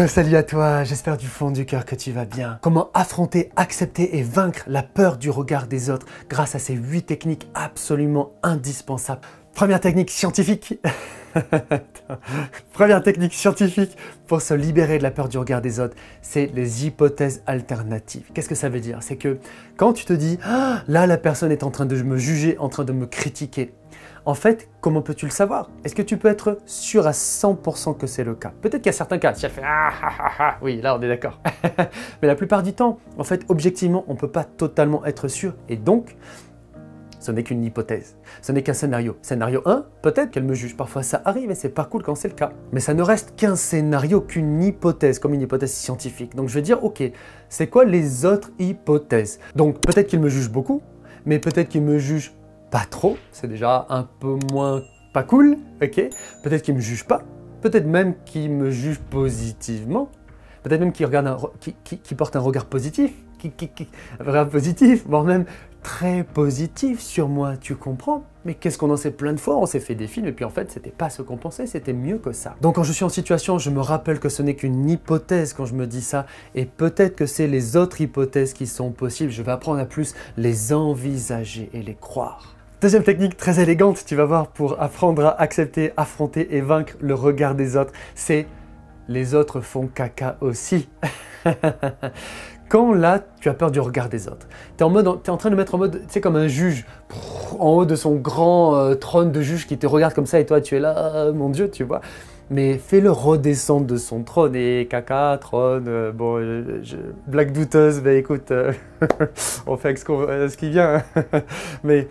Salut à toi, j'espère du fond du cœur que tu vas bien. Comment affronter, accepter et vaincre la peur du regard des autres grâce à ces 8 techniques absolument indispensables. Première technique scientifique. Première technique scientifique pour se libérer de la peur du regard des autres, c'est les hypothèses alternatives. Qu'est-ce que ça veut dire? C'est que quand tu te dis ah, là la personne est en train de me juger, en train de me critiquer, en fait, comment peux-tu le savoir? Est-ce que tu peux être sûr à 100% que c'est le cas? Peut-être qu'il y a certains cas, si elle fait ah ah ah ah, oui, là on est d'accord. Mais la plupart du temps, en fait, objectivement, on ne peut pas totalement être sûr. Et donc, ce n'est qu'une hypothèse, ce n'est qu'un scénario. Scénario 1, peut-être qu'elle me juge, parfois ça arrive et c'est pas cool quand c'est le cas. Mais ça ne reste qu'un scénario, qu'une hypothèse, comme une hypothèse scientifique. Donc je vais dire, ok, c'est quoi les autres hypothèses? Donc peut-être qu'il me juge beaucoup, mais peut-être qu'il me juge pas trop, c'est déjà un peu moins pas cool, ok? Peut-être qu'il me juge pas, peut-être même qu'il me juge positivement, peut-être même qu'il porte un regard positif, un regard positif, voire même très positif sur moi, tu comprends? Mais qu'est-ce qu'on en sait plein de fois? On s'est fait des films et puis en fait, c'était pas ce qu'on pensait, c'était mieux que ça. Donc quand je suis en situation, je me rappelle que ce n'est qu'une hypothèse quand je me dis ça et peut-être que c'est les autres hypothèses qui sont possibles. Je vais apprendre à plus les envisager et les croire. Deuxième technique très élégante, tu vas voir, pour apprendre à accepter, affronter et vaincre le regard des autres, c'est les autres font caca aussi. Quand là, tu as peur du regard des autres, tu es en train de mettre en mode, tu sais, comme un juge, en haut de son grand trône de juge qui te regarde comme ça et toi tu es là, mon Dieu, tu vois. Mais fais-le redescendre de son trône et caca, trône, blague douteuse, ben écoute, on fait avec ce qui vient. Mais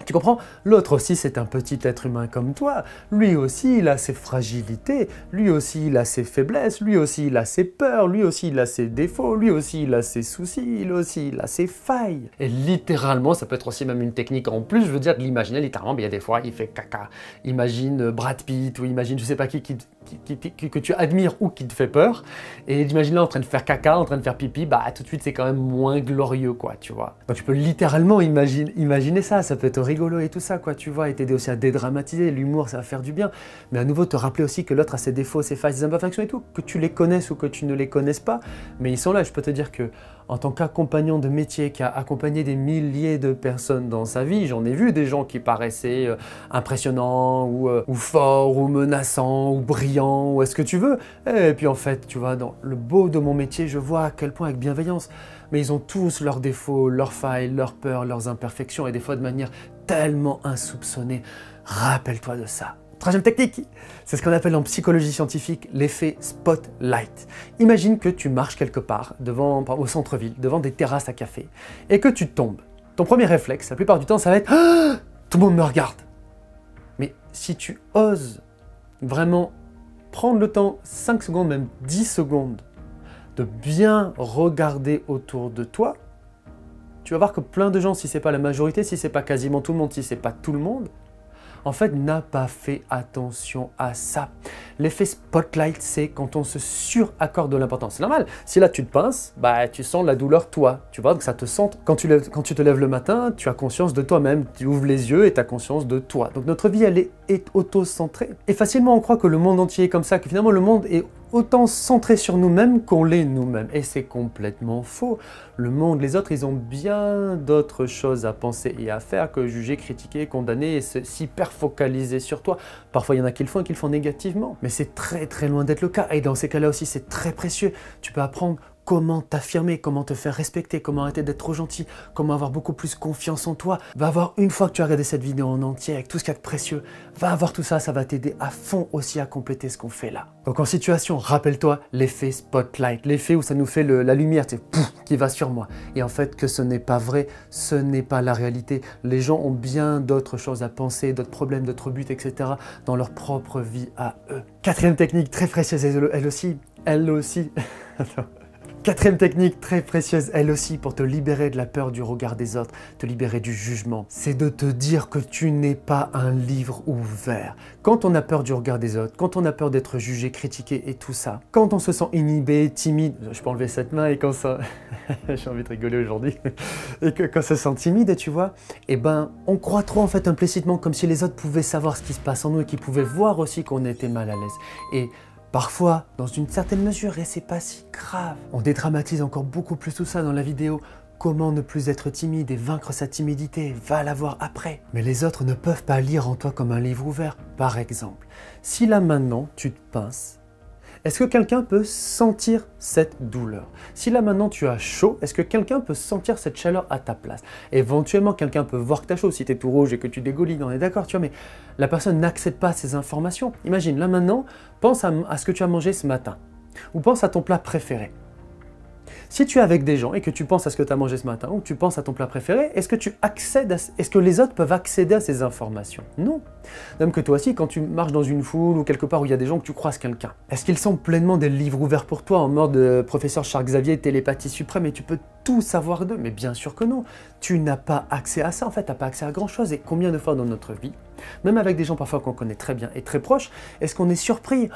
tu comprends? L'autre aussi, c'est un petit être humain comme toi. Lui aussi, il a ses fragilités. Lui aussi, il a ses faiblesses. Lui aussi, il a ses peurs. Lui aussi, il a ses défauts. Lui aussi, il a ses soucis. Lui aussi, il a ses failles. Et littéralement, ça peut être aussi même une technique en plus. Je veux dire, de l'imaginer littéralement. Mais il y a des fois, il fait caca. Imagine Brad Pitt ou imagine je sais pas qui que tu admires ou qui te fait peur. Et d'imaginer en train de faire caca, en train de faire pipi, bah tout de suite, c'est quand même moins glorieux, quoi, tu vois. Donc, tu peux littéralement imaginer ça. Ça peut être rigolo et tout ça, quoi, tu vois, et t'aider aussi à dédramatiser. L'humour, ça va faire du bien. Mais à nouveau, te rappeler aussi que l'autre a ses défauts, ses failles, ses imperfections et tout, que tu les connaisses ou que tu ne les connaisses pas. Mais ils sont là. Je peux te dire que en tant qu'accompagnant de métier qui a accompagné des milliers de personnes dans sa vie, j'en ai vu des gens qui paraissaient impressionnants ou forts ou menaçants ou brillants ou est-ce que tu veux. Et puis en fait, tu vois, dans le beau de mon métier, je vois à quel point avec bienveillance, mais ils ont tous leurs défauts, leurs failles, leurs peurs, leurs imperfections et des fois de manière tellement insoupçonnée. Rappelle-toi de ça. Troisième technique, c'est ce qu'on appelle en psychologie scientifique l'effet spotlight. Imagine que tu marches quelque part, au centre-ville, devant des terrasses à café, et que tu tombes. Ton premier réflexe, la plupart du temps, ça va être ah, tout le monde me regarde. Mais si tu oses vraiment prendre le temps, 5 secondes, même 10 secondes, de bien regarder autour de toi, tu vas voir que plein de gens, si ce n'est pas la majorité, si ce n'est pas quasiment tout le monde, si ce n'est pas tout le monde, en fait, n'a pas fait attention à ça. L'effet spotlight, c'est quand on se suraccorde de l'importance. C'est normal. Si là, tu te pinces, bah, tu sens la douleur toi. Tu vois, donc ça te sent. Quand tu te lèves le matin, tu as conscience de toi-même. Tu ouvres les yeux et tu as conscience de toi. Donc notre vie, elle est auto-centrée. Et facilement, on croit que le monde entier est comme ça, que finalement, le monde est autant centré sur nous-mêmes qu'on l'est nous-mêmes. Et c'est complètement faux. Le monde, les autres, ils ont bien d'autres choses à penser et à faire que juger, critiquer, condamner et s'hyper focaliser sur toi. Parfois, il y en a qui le font et qui le font négativement. Mais c'est très très loin d'être le cas. Et dans ces cas-là aussi, c'est très précieux. Tu peux apprendre comment t'affirmer, comment te faire respecter, comment arrêter d'être trop gentil, comment avoir beaucoup plus confiance en toi. Va avoir, une fois que tu as regardé cette vidéo en entier avec tout ce qu'il y a de précieux, va avoir tout ça, ça va t'aider à fond aussi à compléter ce qu'on fait là. Donc en situation, rappelle-toi l'effet spotlight, l'effet où ça nous fait la lumière, c'est pouf, qui va sur moi. Et en fait que ce n'est pas vrai, ce n'est pas la réalité. Les gens ont bien d'autres choses à penser, d'autres problèmes, d'autres buts, etc. dans leur propre vie à eux. Quatrième technique très précieuse, elle aussi. Quatrième technique très précieuse, elle aussi, pour te libérer de la peur du regard des autres, te libérer du jugement, c'est de te dire que tu n'es pas un livre ouvert. Quand on a peur du regard des autres, quand on a peur d'être jugé, critiqué et tout ça, quand on se sent inhibé, timide, je peux enlever cette main et quand ça... J'ai envie de rigoler aujourd'hui. Et que quand on se sent timide, tu vois, eh ben, on croit trop en fait implicitement comme si les autres pouvaient savoir ce qui se passe en nous et qu'ils pouvaient voir aussi qu'on était mal à l'aise. Et Parfois, dans une certaine mesure, et c'est pas si grave. On dédramatise encore beaucoup plus tout ça dans la vidéo. Comment ne plus être timide et vaincre sa timidité, va la voir après. Mais les autres ne peuvent pas lire en toi comme un livre ouvert. Par exemple, si là maintenant tu te pinces, est-ce que quelqu'un peut sentir cette douleur? Si là maintenant tu as chaud, est-ce que quelqu'un peut sentir cette chaleur à ta place? Éventuellement, quelqu'un peut voir que tu as chaud si tu es tout rouge et que tu dégouline, on est d'accord, tu vois, mais la personne n'accède pas à ces informations. Imagine, là maintenant, pense à ce que tu as mangé ce matin ou pense à ton plat préféré. Si tu es avec des gens et que tu penses à ce que tu as mangé ce matin ou que tu penses à ton plat préféré, est-ce que est-ce que les autres peuvent accéder à ces informations? Non. Même que toi aussi, quand tu marches dans une foule ou quelque part où il y a des gens que tu croises quelqu'un, est-ce qu'ils sont pleinement des livres ouverts pour toi en mode professeur Charles Xavier, télépathie suprême et tu peux tout savoir d'eux? Mais bien sûr que non. Tu n'as pas accès à ça en fait, tu n'as pas accès à grand chose. Et combien de fois dans notre vie, même avec des gens parfois qu'on connaît très bien et très proches, est-ce qu'on est surpris?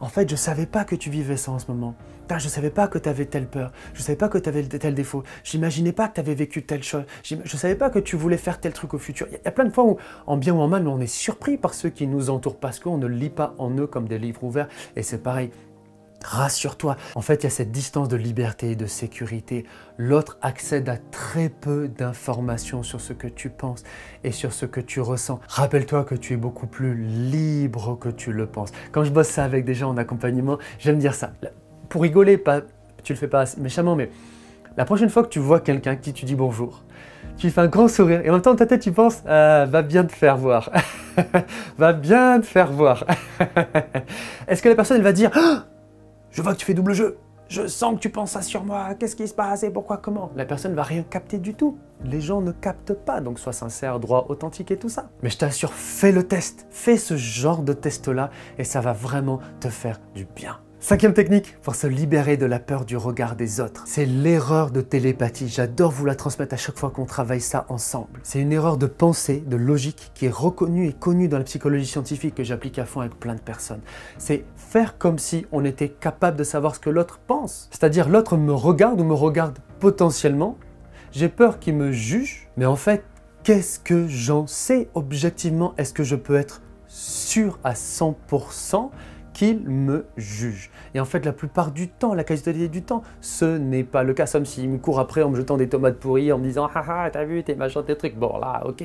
En fait, je ne savais pas que tu vivais ça en ce moment. Je ne savais pas que tu avais telle peur. Je ne savais pas que tu avais tel défaut. J'imaginais pas que tu avais vécu telle chose. Je ne savais pas que tu voulais faire tel truc au futur. Il y a plein de fois où, en bien ou en mal, on est surpris par ceux qui nous entourent parce qu'on ne lit pas en eux comme des livres ouverts. Et c'est pareil. Rassure-toi, en fait, il y a cette distance de liberté et de sécurité. L'autre accède à très peu d'informations sur ce que tu penses et sur ce que tu ressens. Rappelle-toi que tu es beaucoup plus libre que tu le penses. Quand je bosse ça avec des gens en accompagnement, j'aime dire ça. Pour rigoler, pas, tu le fais pas méchamment, mais la prochaine fois que tu vois quelqu'un qui tu dis bonjour, tu fais un grand sourire et en même temps dans ta tête tu penses va bien te faire voir, va bien te faire voir. Est-ce que la personne elle va dire je vois que tu fais double jeu, je sens que tu penses ça sur moi, qu'est-ce qui se passe et pourquoi, comment? La personne ne va rien capter du tout. Les gens ne captent pas, donc sois sincère, droit, authentique et tout ça. Mais je t'assure, fais le test, fais ce genre de test-là et ça va vraiment te faire du bien. Cinquième technique pour se libérer de la peur du regard des autres, c'est l'erreur de télépathie. J'adore vous la transmettre à chaque fois qu'on travaille ça ensemble. C'est une erreur de pensée, de logique qui est reconnue et connue dans la psychologie scientifique que j'applique à fond avec plein de personnes. C'est faire comme si on était capable de savoir ce que l'autre pense. C'est-à-dire l'autre me regarde ou me regarde potentiellement, j'ai peur qu'il me juge, mais en fait, qu'est-ce que j'en sais objectivement? Est-ce que je peux être sûr à 100% qu'il me juge? Et en fait, la plupart du temps, la quasi-totalité du temps, ce n'est pas le cas. Sauf s'il me court après en me jetant des tomates pourries, en me disant « Haha, t'as vu, t'es machin, tes trucs ». Bon là, ok,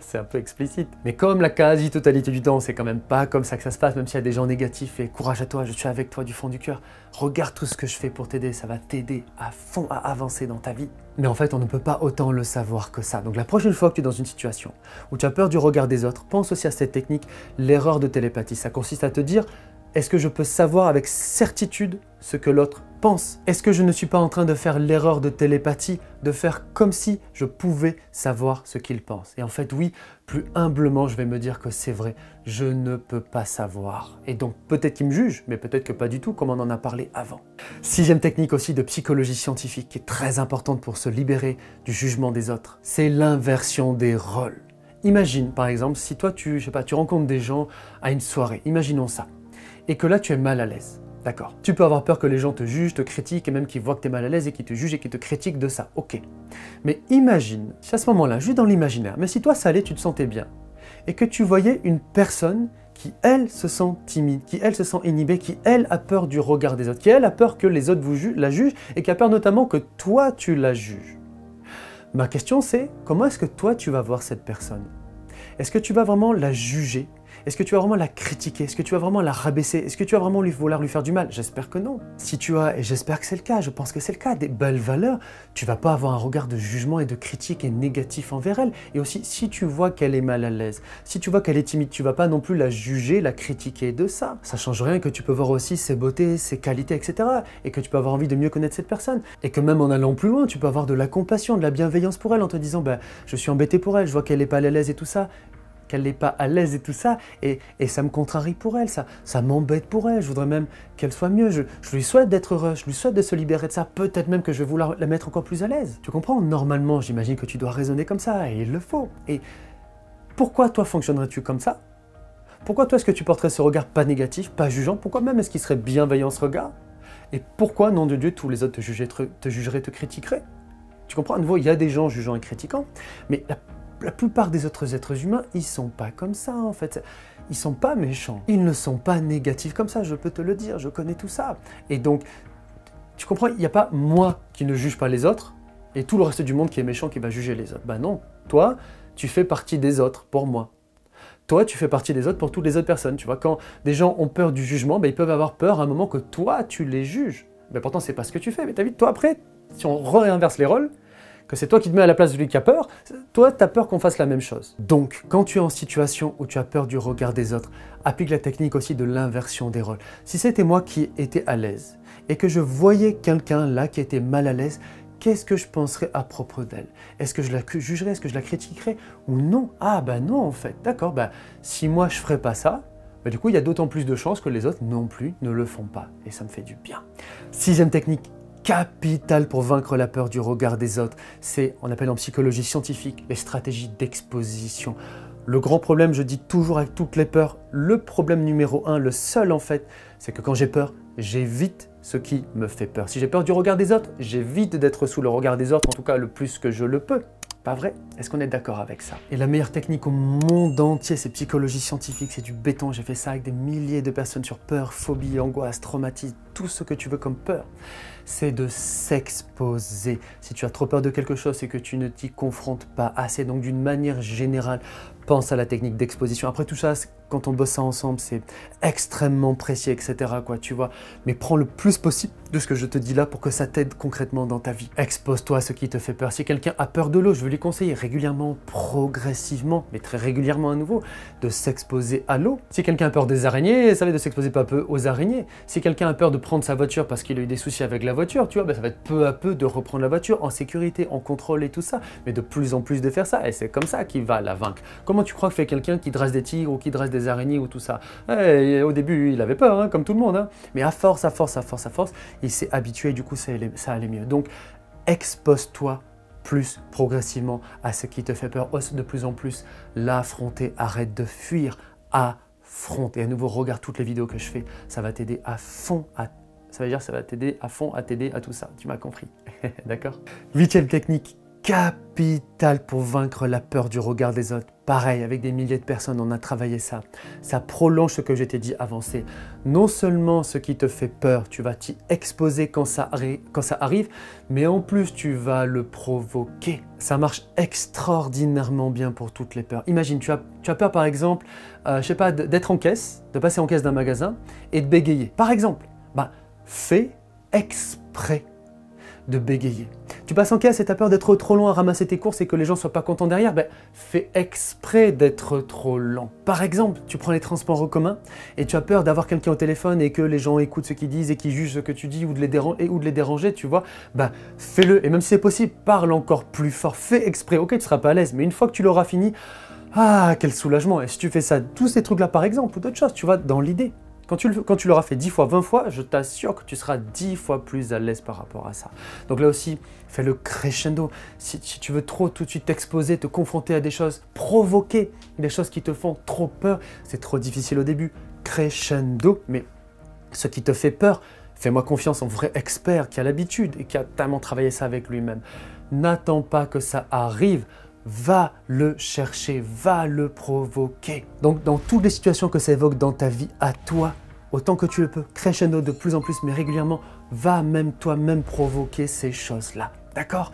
c'est un peu explicite. Mais comme la quasi-totalité du temps, c'est quand même pas comme ça que ça se passe, même s'il y a des gens négatifs, et courage à toi, je suis avec toi du fond du cœur. Regarde tout ce que je fais pour t'aider, ça va t'aider à fond à avancer dans ta vie. Mais en fait, on ne peut pas autant le savoir que ça. Donc la prochaine fois que tu es dans une situation où tu as peur du regard des autres, pense aussi à cette technique, l'erreur de télépathie. Ça consiste à te dire « Est-ce que je peux savoir avec certitude ce que l'autre pense? Est-ce que je ne suis pas en train de faire l'erreur de télépathie, de faire comme si je pouvais savoir ce qu'il pense? » Et en fait, oui, plus humblement, je vais me dire que c'est vrai, je ne peux pas savoir. Et donc, peut-être qu'il me juge, mais peut-être que pas du tout, comme on en a parlé avant. Sixième technique aussi de psychologie scientifique qui est très importante pour se libérer du jugement des autres, c'est l'inversion des rôles. Imagine, par exemple, si toi, tu rencontres des gens à une soirée, imaginons ça. Et que là, tu es mal à l'aise. D'accord. Tu peux avoir peur que les gens te jugent, te critiquent, et même qu'ils voient que tu es mal à l'aise et qu'ils te jugent et qu'ils te critiquent de ça. Ok. Mais imagine, si à ce moment-là, juste dans l'imaginaire, mais si toi, ça allait, tu te sentais bien, et que tu voyais une personne qui, elle, se sent timide, qui, elle, se sent inhibée, qui, elle, a peur du regard des autres, qui, elle, a peur que les autres la jugent, et qui a peur notamment que toi, tu la juges. Ma question, c'est, comment est-ce que toi, tu vas voir cette personne? Est-ce que tu vas vraiment la juger? Est-ce que tu vas vraiment la critiquer? Est-ce que tu vas vraiment la rabaisser? Est-ce que tu vas vraiment vouloir lui faire du mal? J'espère que non. Si tu as, et j'espère que c'est le cas, je pense que c'est le cas, des belles valeurs, tu vas pas avoir un regard de jugement et de critique et négatif envers elle. Et aussi, si tu vois qu'elle est mal à l'aise, si tu vois qu'elle est timide, tu vas pas non plus la juger, la critiquer de ça. Ça change rien que tu peux voir aussi ses beautés, ses qualités, etc. Et que tu peux avoir envie de mieux connaître cette personne. Et que même en allant plus loin, tu peux avoir de la compassion, de la bienveillance pour elle en te disant, bah, je suis embêté pour elle, je vois qu'elle est pas à l'aise et tout ça. Qu'elle n'est pas à l'aise et tout ça, et ça me contrarie pour elle, ça m'embête pour elle, je voudrais même qu'elle soit mieux, je lui souhaite d'être heureuse, je lui souhaite de se libérer de ça, peut-être même que je vais vouloir la mettre encore plus à l'aise. Tu comprends? Normalement, j'imagine que tu dois raisonner comme ça, et il le faut. Et pourquoi toi fonctionnerais-tu comme ça? Pourquoi toi est-ce que tu porterais ce regard pas négatif, pas jugeant? Pourquoi même est-ce qu'il serait bienveillant ce regard? Et pourquoi, nom de Dieu, tous les autres te jugeraient, te critiqueraient? Tu comprends? À nouveau, il y a des gens jugeants et critiquants, mais la plupart des autres êtres humains, ils sont pas comme ça en fait. ils sont pas méchants. Ils ne sont pas négatifs comme ça, je peux te le dire, je connais tout ça. Et donc, tu comprends, il n'y a pas moi qui ne juge pas les autres et tout le reste du monde qui est méchant qui va juger les autres. Ben non, toi, tu fais partie des autres pour moi. Toi, tu fais partie des autres pour toutes les autres personnes. Tu vois, quand des gens ont peur du jugement, ben, ils peuvent avoir peur à un moment que toi, tu les juges. Mais pourtant, c'est pas ce que tu fais. Mais t'as vu, toi, après, si on réinverse les rôles, que c'est toi qui te mets à la place de celui qui a peur, toi, tu as peur qu'on fasse la même chose. Donc, quand tu es en situation où tu as peur du regard des autres, applique la technique aussi de l'inversion des rôles. Si c'était moi qui étais à l'aise et que je voyais quelqu'un là qui était mal à l'aise, qu'est-ce que je penserais à propos d'elle? Est-ce que je la jugerais? Est-ce que je la critiquerais? Ou non? Ah ben non en fait, d'accord, ben, si moi je ferais pas ça, ben, du coup il y a d'autant plus de chances que les autres non plus ne le font pas. Et ça me fait du bien. Sixième technique capitale pour vaincre la peur du regard des autres, c'est, on appelle en psychologie scientifique, les stratégies d'exposition. Le grand problème, je dis toujours avec toutes les peurs, le problème numéro 1, le seul en fait, c'est que quand j'ai peur, j'évite ce qui me fait peur. Si j'ai peur du regard des autres, j'évite d'être sous le regard des autres, en tout cas le plus que je le peux. Pas vrai? Est-ce qu'on est d'accord avec ça? Et la meilleure technique au monde entier, c'est psychologie scientifique, c'est du béton. J'ai fait ça avec des milliers de personnes sur peur, phobie, angoisse, traumatisme, tout ce que tu veux comme peur. C'est de s'exposer. Si tu as trop peur de quelque chose, c'est que tu ne t'y confrontes pas assez. Donc d'une manière générale, pense à la technique d'exposition. Après tout ça, quand on bosse ça ensemble, c'est extrêmement précis, etc. quoi, tu vois. Mais prends le plus possible de ce que je te dis là pour que ça t'aide concrètement dans ta vie. Expose-toi à ce qui te fait peur. Si quelqu'un a peur de l'eau, je veux lui conseiller régulièrement, progressivement, mais très régulièrement à nouveau, de s'exposer à l'eau. Si quelqu'un a peur des araignées, ça va être de s'exposer peu à peu aux araignées. Si quelqu'un a peur de prendre sa voiture parce qu'il a eu des soucis avec la voiture, tu vois, ben ça va être peu à peu de reprendre la voiture en sécurité, en contrôle et tout ça. Mais de plus en plus de faire ça, et c'est comme ça qu'il va la vaincre. Comment tu crois que fait quelqu'un qui dresse des tigres ou qui dresse des araignées ou tout ça? Au début, il avait peur, hein, comme tout le monde. Hein. Mais à force, il s'est habitué et du coup, ça allait mieux. Donc, expose-toi plus progressivement à ce qui te fait peur. Ose de plus en plus l'affronter. Arrête de fuir. Affronte. Et à nouveau, regarde toutes les vidéos que je fais. Ça va t'aider à fond ça veut dire ça va t'aider à fond à t'aider à tout ça. Tu m'as compris. D'accord? Huitième technique capitale pour vaincre la peur du regard des autres. Pareil, avec des milliers de personnes, on a travaillé ça. Ça prolonge ce que je t'ai dit avant. C'est non seulement ce qui te fait peur, tu vas t'y exposer quand ça arrive, mais en plus tu vas le provoquer. Ça marche extraordinairement bien pour toutes les peurs. Imagine, tu as peur par exemple, je sais pas, d'être en caisse, de passer en caisse d'un magasin et de bégayer. Par exemple, fais exprès de bégayer. Tu passes en caisse et tu as peur d'être trop long à ramasser tes courses et que les gens ne soient pas contents derrière, fais exprès d'être trop lent. Par exemple, tu prends les transports en commun et tu as peur d'avoir quelqu'un au téléphone et que les gens écoutent ce qu'ils disent et qu'ils jugent ce que tu dis ou de les déranger, tu vois, fais-le. Et même si c'est possible, parle encore plus fort, fais exprès. Ok, tu ne seras pas à l'aise, mais une fois que tu l'auras fini, ah, quel soulagement. Et si tu fais ça, tous ces trucs-là par exemple, ou d'autres choses, tu vois, dans l'idée. Quand tu l'auras fait 10 fois, 20 fois, je t'assure que tu seras 10 fois plus à l'aise par rapport à ça. Donc là aussi, fais le crescendo. Si tu veux trop tout de suite t'exposer, te confronter à des choses, provoquer des choses qui te font trop peur, c'est trop difficile au début. Crescendo, mais ce qui te fait peur, fais-moi confiance en vrai expert qui a l'habitude et qui a tellement travaillé ça avec lui-même. N'attends pas que ça arrive. Va le chercher, va le provoquer. Donc dans toutes les situations que ça évoque dans ta vie à toi, autant que tu le peux, crescendo de plus en plus, mais régulièrement, va même toi-même provoquer ces choses-là. D'accord ?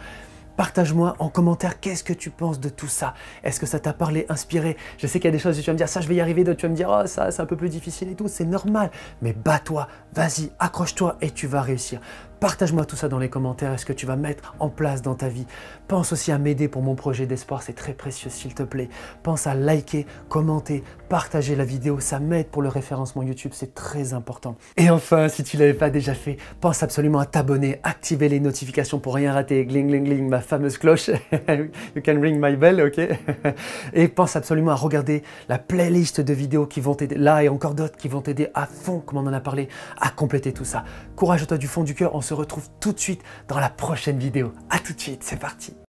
Partage-moi en commentaire qu'est-ce que tu penses de tout ça. Est-ce que ça t'a parlé, inspiré? Je sais qu'il y a des choses où tu vas me dire ça je vais y arriver, d'autres tu vas me dire oh ça c'est un peu plus difficile et tout, c'est normal. Mais bats-toi, vas-y, accroche-toi et tu vas réussir. Partage-moi tout ça dans les commentaires, est-ce que tu vas mettre en place dans ta vie? Pense aussi à m'aider pour mon projet d'espoir, c'est très précieux s'il te plaît. Pense à liker, commenter, partager la vidéo, ça m'aide pour le référencement YouTube, c'est très important. Et enfin, si tu ne l'avais pas déjà fait, pense absolument à t'abonner, activer les notifications pour rien rater, gling gling gling, ma fameuse cloche, you can ring my bell, ok? Et pense absolument à regarder la playlist de vidéos qui vont t'aider, là et encore d'autres qui vont t'aider à fond, comme on en a parlé, à compléter tout ça. Courage à toi du fond du cœur, on se retrouve tout de suite dans la prochaine vidéo. À tout de suite, c'est parti.